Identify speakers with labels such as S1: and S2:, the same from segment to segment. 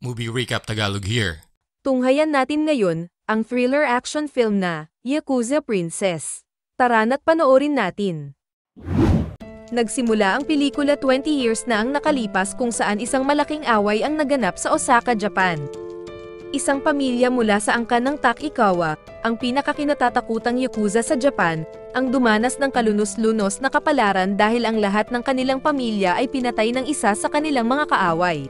S1: Movie Recap Tagalog here.
S2: Tunghayan natin ngayon, ang thriller action film na, Yakuza Princess. Tara na't panoorin natin. Nagsimula ang pelikula 20 years na ang nakalipas kung saan isang malaking away ang naganap sa Osaka, Japan. Isang pamilya mula sa angkan ng Takikawa, ang pinakakinatatakutang Yakuza sa Japan, ang dumanas ng kalunos-lunos na kapalaran dahil ang lahat ng kanilang pamilya ay pinatay ng isa sa kanilang mga kaaway.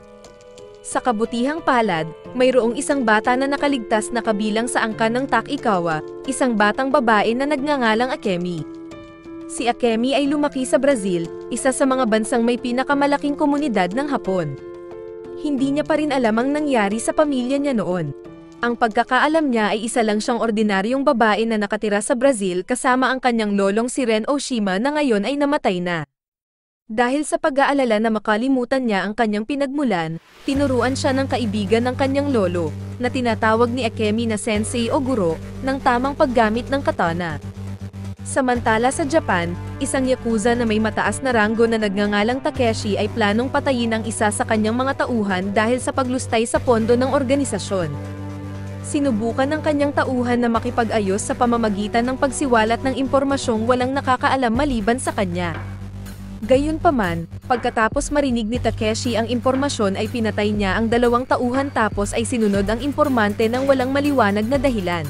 S2: Sa kabutihang palad, mayroong isang bata na nakaligtas na kabilang sa angkan ng Takikawa, isang batang babae na nagngangalang Akemi. Si Akemi ay lumaki sa Brazil, isa sa mga bansang may pinakamalaking komunidad ng Hapon. Hindi niya pa rin alam ang nangyari sa pamilya niya noon. Ang pagkakaalam niya ay isa lang siyang ordinaryong babae na nakatira sa Brazil kasama ang kanyang lolong si Ren Oshima na ngayon ay namatay na. Dahil sa pag-aalala na makalimutan niya ang kanyang pinagmulan, tinuruan siya ng kaibigan ng kanyang lolo, na tinatawag ni Akemi na sensei o guro, ng tamang paggamit ng katana. Samantala sa Japan, isang yakuza na may mataas na ranggo na nagngangalang Takeshi ay planong patayin ang isa sa kanyang mga tauhan dahil sa paglustay sa pondo ng organisasyon. Sinubukan ng kanyang tauhan na makipag-ayos sa pamamagitan ng pagsiwalat ng impormasyong walang nakakaalam maliban sa kanya. Gayunpaman, pagkatapos marinig ni Takeshi ang impormasyon ay pinatay niya ang dalawang tauhan tapos ay sinunod ang impormante ng walang maliwanag na dahilan.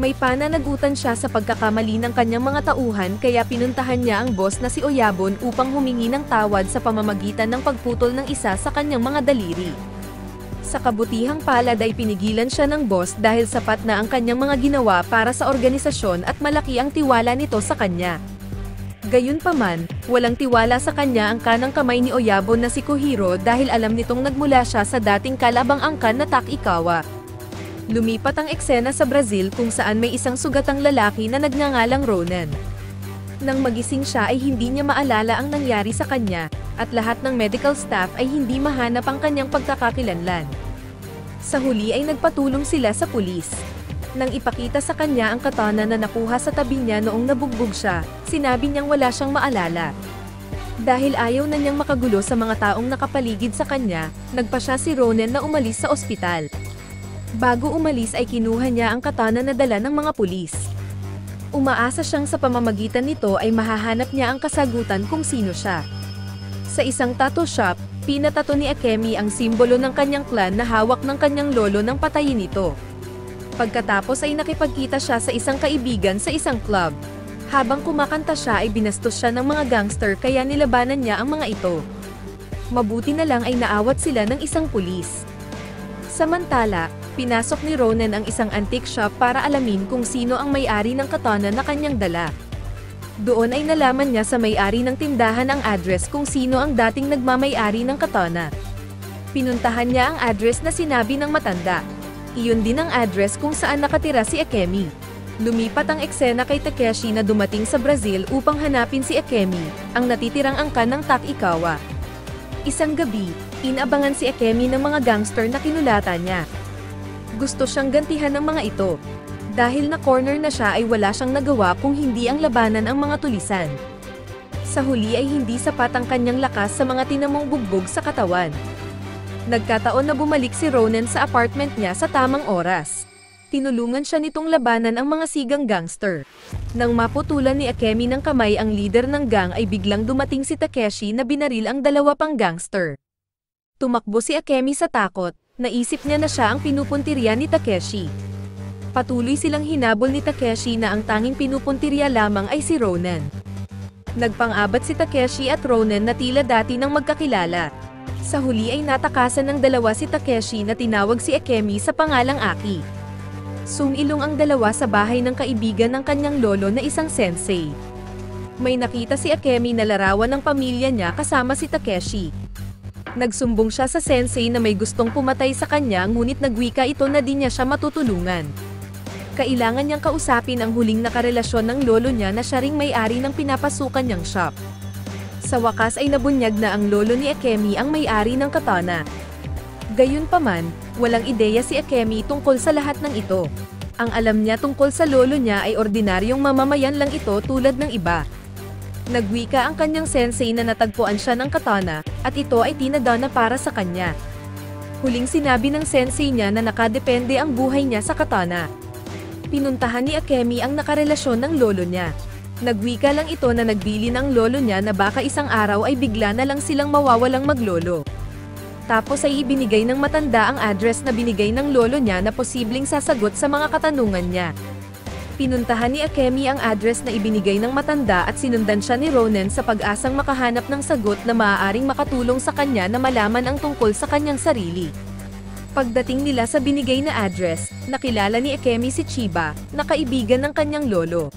S2: May pananagutan siya sa pagkakamali ng kanyang mga tauhan kaya pinuntahan niya ang boss na si Oyabon upang humingi ng tawad sa pamamagitan ng pagputol ng isa sa kanyang mga daliri. Sa kabutihang palad ay pinigilan siya ng boss dahil sapat na ang kanyang mga ginawa para sa organisasyon at malaki ang tiwala nito sa kanya. Gayunpaman, walang tiwala sa kanya ang kanang kamay ni Oyabon na si Kohiro dahil alam nitong nagmula siya sa dating kalabang angkan na Takikawa. Lumipat ang eksena sa Brazil kung saan may isang sugatang lalaki na nagngangalang Ronan. Nang magising siya ay hindi niya maalala ang nangyari sa kanya, at lahat ng medical staff ay hindi mahanap ang kanyang pagkakakilanlan. Sa huli ay nagpatulong sila sa pulis. Nang ipakita sa kanya ang katana na nakuha sa tabi niya noong nabugbog siya, sinabi niyang wala siyang maalala. Dahil ayaw na niyang makagulo sa mga taong nakapaligid sa kanya, nagpa siya si Ronan na umalis sa ospital. Bago umalis ay kinuha niya ang katana na dala ng mga pulis. Umaasa siyang sa pamamagitan nito ay mahahanap niya ang kasagutan kung sino siya. Sa isang tattoo shop, pinatato ni Akemi ang simbolo ng kanyang clan na hawak ng kanyang lolo nang patayin ito. Pagkatapos ay nakipagkita siya sa isang kaibigan sa isang club. Habang kumakanta siya ay binastos siya ng mga gangster kaya nilabanan niya ang mga ito. Mabuti na lang ay naawat sila ng isang pulis. Samantala, pinasok ni Ronan ang isang antique shop para alamin kung sino ang may-ari ng katana na kanyang dala. Doon ay nalaman niya sa may-ari ng tindahan ang address kung sino ang dating nagmamay-ari ng katana. Pinuntahan niya ang address na sinabi ng matanda. Iyon din ang address kung saan nakatira si Akemi. Lumipat ang eksena kay Takeshi na dumating sa Brazil upang hanapin si Akemi, ang natitirang angkan ng Takikawa. Isang gabi, inabangan si Akemi ng mga gangster na kinulatan niya. Gusto siyang gantihan ng mga ito. Dahil na corner na siya ay wala siyang nagawa kung hindi ang labanan ang mga tulisan. Sa huli ay hindi sapat ang kanyang lakas sa mga tinamong bugbog sa katawan. Nagkataon na bumalik si Ronan sa apartment niya sa tamang oras. Tinulungan siya nitong labanan ang mga sigang gangster. Nang maputulan ni Akemi ng kamay ang leader ng gang ay biglang dumating si Takeshi na binaril ang dalawa pang gangster. Tumakbo si Akemi sa takot, naisip niya na siya ang pinupuntirya ni Takeshi. Patuloy silang hinabol ni Takeshi na ang tanging pinupuntirya lamang ay si Ronan. Nagpang-abat si Takeshi at Ronan na tila dati nang magkakilala. Sa huli ay natakasan ng dalawa si Takeshi na tinawag si Akemi sa pangalang Aki. Sumilong ang dalawa sa bahay ng kaibigan ng kanyang lolo na isang sensei. May nakita si Akemi na larawan ng pamilya niya kasama si Takeshi. Nagsumbong siya sa sensei na may gustong pumatay sa kanya ngunit nagwika ito na di niya siya matutulungan. Kailangan niyang kausapin ang huling nakarelasyon ng lolo niya na siya ring may-ari ng pinapasukan niyang shop. Sa wakas ay nabunyag na ang lolo ni Akemi ang may-ari ng katana. Gayunpaman, walang ideya si Akemi tungkol sa lahat ng ito. Ang alam niya tungkol sa lolo niya ay ordinaryong mamamayan lang ito tulad ng iba. Nagwika ang kanyang sensei na natagpuan siya ng katana, at ito ay tinadana para sa kanya. Huling sinabi ng sensei niya na nakadepende ang buhay niya sa katana. Pinuntahan ni Akemi ang nakarelasyon ng lolo niya. Nagwika lang ito na nagbili ng lolo niya na baka isang araw ay bigla na lang silang mawawalang maglolo. Tapos ay ibinigay ng matanda ang address na binigay ng lolo niya na posibleng sasagot sa mga katanungan niya. Pinuntahan ni Akemi ang address na ibinigay ng matanda at sinundan siya ni Ronen sa pag-asang makahanap ng sagot na maaaring makatulong sa kanya na malaman ang tungkol sa kanyang sarili. Pagdating nila sa binigay na address, nakilala ni Akemi si Chiba, na kaibigan ng kanyang lolo.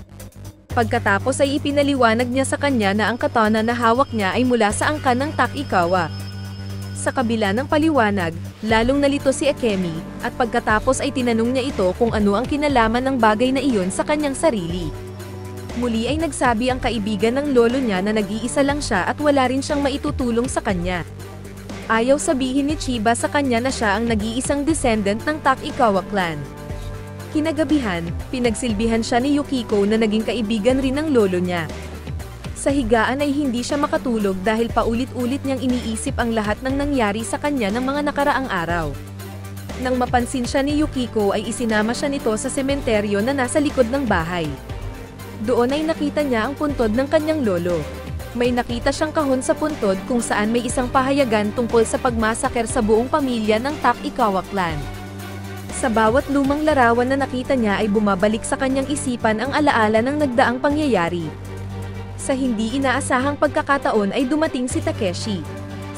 S2: Pagkatapos ay ipinaliwanag niya sa kanya na ang katana na hawak niya ay mula sa angkan ng Takikawa. Sa kabila ng paliwanag, lalong nalito si Akemi, at pagkatapos ay tinanong niya ito kung ano ang kinalaman ng bagay na iyon sa kanyang sarili. Muli ay nagsabi ang kaibigan ng lolo niya na nag-iisa lang siya at wala rin siyang maitutulong sa kanya. Ayaw sabihin ni Chiba sa kanya na siya ang nag-iisang descendant ng Takikawa clan. Kinagabihan, pinagsilbihan siya ni Yukiko na naging kaibigan rin ng lolo niya. Sa higaan ay hindi siya makatulog dahil paulit-ulit niyang iniisip ang lahat ng nangyari sa kanya ng mga nakaraang araw. Nang mapansin siya ni Yukiko ay isinama siya nito sa sementeryo na nasa likod ng bahay. Doon ay nakita niya ang puntod ng kanyang lolo. May nakita siyang kahon sa puntod kung saan may isang pahayagan tungkol sa pagmasaker sa buong pamilya ng Takikawa clan. Sa bawat lumang larawan na nakita niya ay bumabalik sa kanyang isipan ang alaala ng nagdaang pangyayari. Sa hindi inaasahang pagkakataon ay dumating si Takeshi.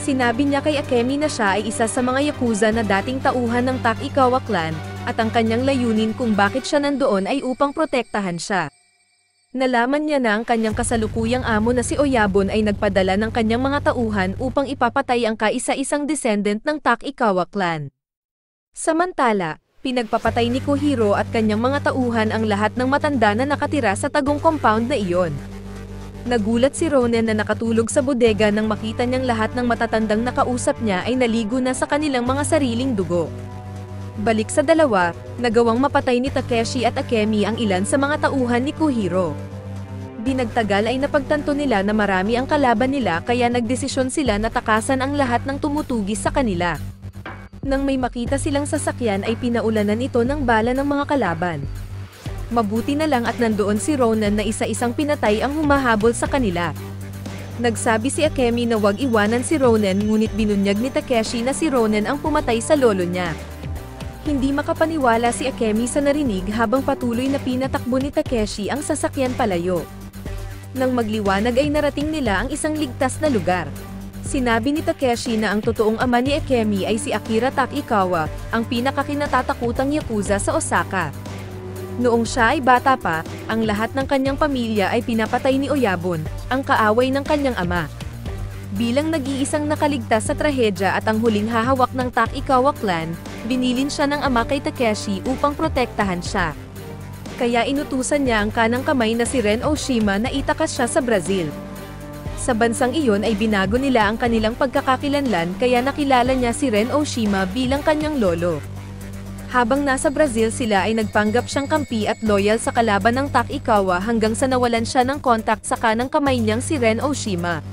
S2: Sinabi niya kay Akemi na siya ay isa sa mga yakuza na dating tauhan ng Takikawa clan, at ang kanyang layunin kung bakit siya nandoon ay upang protektahan siya. Nalaman niya na ang kanyang kasalukuyang amo na si Oyabun ay nagpadala ng kanyang mga tauhan upang ipapatay ang kaisa-isang descendant ng Takikawa clan. Samantala, pinagpapatay ni Kohiro at kanyang mga tauhan ang lahat ng matanda na nakatira sa tagong compound na iyon. Nagulat si Ronen na nakatulog sa bodega nang makita niyang lahat ng matatandang nakausap niya ay naligo na sa kanilang mga sariling dugo. Balik sa dalawa, nagawang mapatay ni Takeshi at Akemi ang ilan sa mga tauhan ni Kohiro. Di nagtagal ay napagtanto nila na marami ang kalaban nila kaya nagdesisyon sila na takasan ang lahat ng tumutugis sa kanila. Nang may makita silang sasakyan ay pinaulanan ito ng bala ng mga kalaban. Mabuti na lang at nandoon si Ronen na isa-isang pinatay ang humahabol sa kanila. Nagsabi si Akemi na wag iwanan si Ronen ngunit binunyag ni Takeshi na si Ronen ang pumatay sa lolo niya. Hindi makapaniwala si Akemi sa narinig habang patuloy na pinatakbo ni Takeshi ang sasakyan palayo. Nang magliwanag ay narating nila ang isang ligtas na lugar. Sinabi ni Takeshi na ang totoong ama ni Akemi ay si Akira Takikawa, ang pinakakinatatakutang yakuza sa Osaka. Noong siya ay bata pa, ang lahat ng kanyang pamilya ay pinapatay ni Oyabun, ang kaaway ng kanyang ama. Bilang nag-iisang nakaligtas sa trahedya at ang huling hahawak ng Takikawa clan, binilin siya ng ama kay Takeshi upang protektahan siya. Kaya inutusan niya ang kanang kamay na si Ren Oshima na itakas siya sa Brazil. Sa bansang iyon ay binago nila ang kanilang pagkakakilanlan kaya nakilala niya si Ren Oshima bilang kanyang lolo. Habang nasa Brazil sila ay nagpanggap siyang kampi at loyal sa kalaban ng Takikawa hanggang sa nawalan siya ng kontak sa kanang kamay niyang si Ren Oshima.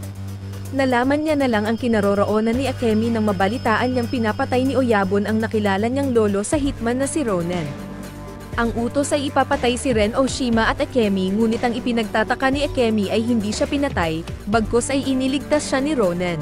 S2: Nalaman niya na lang ang kinaroroonan ni Akemi nang mabalitaan niyang pinapatay ni Oyabun ang nakilala niyang lolo sa hitman na si Ronen. Ang utos ay ipapatay si Ren Oshima at Akemi ngunit ang ipinagtataka ni Akemi ay hindi siya pinatay, bagkus ay iniligtas siya ni Ronen.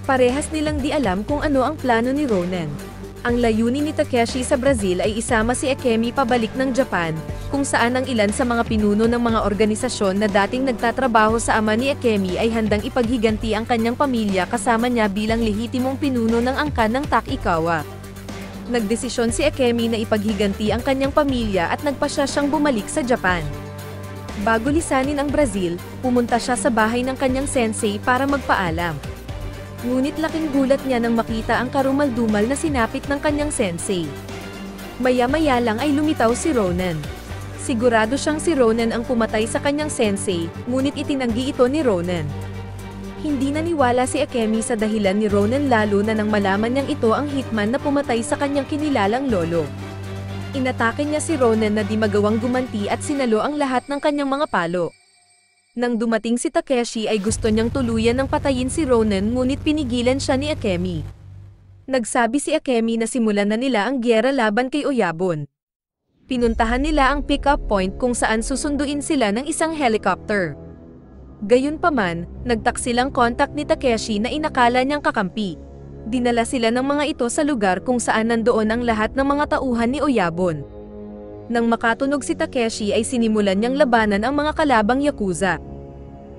S2: Parehas nilang di alam kung ano ang plano ni Ronen. Ang layunin ni Takeshi sa Brazil ay isama si Akemi pabalik ng Japan, kung saan ang ilan sa mga pinuno ng mga organisasyon na dating nagtatrabaho sa ama ni Akemi ay handang ipaghiganti ang kanyang pamilya kasama niya bilang lehitimong pinuno ng angkan ng Takikawa. Nagdesisyon si Akemi na ipaghiganti ang kanyang pamilya at nagpasya siyang bumalik sa Japan. Bago lisanin ang Brazil, pumunta siya sa bahay ng kanyang sensei para magpaalam. Ngunit laking gulat niya nang makita ang karumaldumal na sinapit ng kanyang sensei. Maya-maya lang ay lumitaw si Ronen. Sigurado siyang si Ronen ang pumatay sa kanyang sensei, ngunit itinanggi ito ni Ronen. Hindi naniwala si Akemi sa dahilan ni Ronen lalo na nang malaman niyang ito ang hitman na pumatay sa kanyang kinilalang lolo. Inatake niya si Ronen na di magawang gumanti at sinalo ang lahat ng kanyang mga palo. Nang dumating si Takeshi ay gusto niyang tuluyan ng patayin si Ronen ngunit pinigilan siya ni Akemi. Nagsabi si Akemi na simulan na nila ang gyera laban kay Oyabon. Pinuntahan nila ang pick-up point kung saan susunduin sila ng isang helicopter. Gayunpaman, nagtaksilang kontak ni Takeshi na inakala niyang kakampi. Dinala sila ng mga ito sa lugar kung saan nandoon ang lahat ng mga tauhan ni Oyabon. Nang makatunog si Takeshi ay sinimulan niyang labanan ang mga kalabang Yakuza.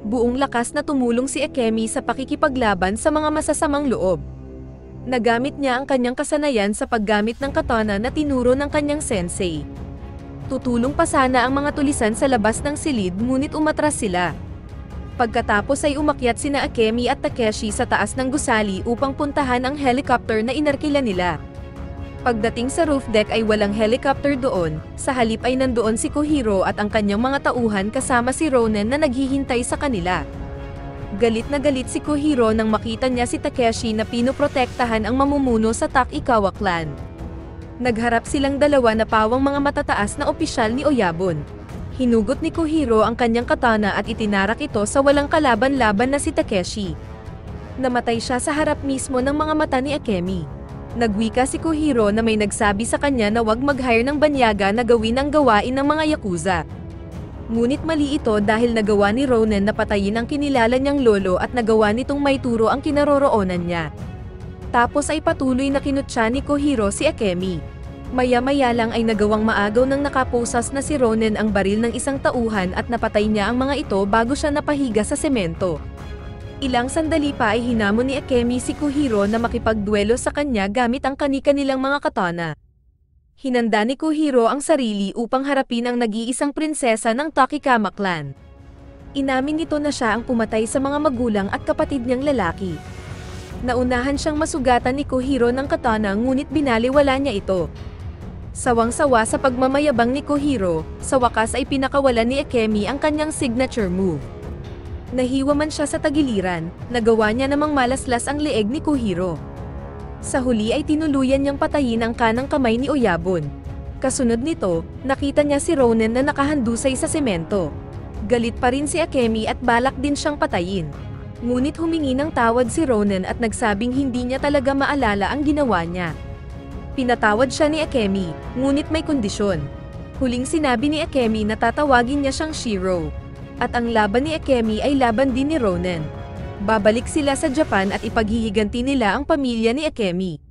S2: Buong lakas na tumulong si Akemi sa pakikipaglaban sa mga masasamang loob. Nagamit niya ang kanyang kasanayan sa paggamit ng katana na tinuro ng kanyang sensei. Tutulong pa sana ang mga tulisan sa labas ng silid ngunit umatras sila. Pagkatapos ay umakyat sina Akemi at Takeshi sa taas ng gusali upang puntahan ang helicopter na inarkila nila. Pagdating sa roof deck ay walang helicopter doon, sa halip ay nandoon si Kohiro at ang kanyang mga tauhan kasama si Ronen na naghihintay sa kanila. Galit na galit si Kohiro nang makita niya si Takeshi na pinoprotektahan ang mamumuno sa Takikawa clan. Nagharap silang dalawa na pawang mga matataas na opisyal ni Oyabon. Hinugot ni Kohiro ang kanyang katana at itinarak ito sa walang kalaban-laban na si Takeshi. Namatay siya sa harap mismo ng mga mata ni Akemi. Nagwika si Kohiro na may nagsabi sa kanya na wag mag-hire ng banyaga na gawin ang gawain ng mga Yakuza. Ngunit mali ito dahil nagawa ni Ronen na patayin ang kinilala niyang lolo at nagawa nitong maituro ang kinaroroonan niya. Tapos ay patuloy na kinutya ni Kohiro si Akemi. Maya-maya lang ay nagawang maagaw ng nakaposas na si Ronen ang baril ng isang tauhan at napatay niya ang mga ito bago siya napahiga sa semento. Ilang sandali pa ay hinamon ni Akemi si Kohiro na makipagduelo sa kanya gamit ang kani-kanilang mga katana. Hinanda ni Kohiro ang sarili upang harapin ang nag-iisang prinsesa ng Takikama clan. Inamin nito na siya ang pumatay sa mga magulang at kapatid niyang lalaki. Naunahan siyang masugatan ni Kohiro ng katana ngunit binaliwala niya ito. Sawang-sawa sa pagmamayabang ni Kohiro, sa wakas ay pinakawalan ni Akemi ang kanyang signature move. Nahiwa man siya sa tagiliran, nagawa niya namang malaslas ang leeg ni Kohiro. Sa huli ay tinuluyan niyang patayin ang kanang kamay ni Oyabon. Kasunod nito, nakita niya si Ronen na nakahandusay sa semento. Galit pa rin si Akemi at balak din siyang patayin. Ngunit humingi ng tawad si Ronen at nagsabing hindi niya talaga maalala ang ginawa niya. Pinatawad siya ni Akemi, ngunit may kondisyon. Huling sinabi ni Akemi na tatawagin niya siyang Shiro. At ang laban ni Akemi ay laban din ni Ronen. Babalik sila sa Japan at ipaghihiganti nila ang pamilya ni Akemi.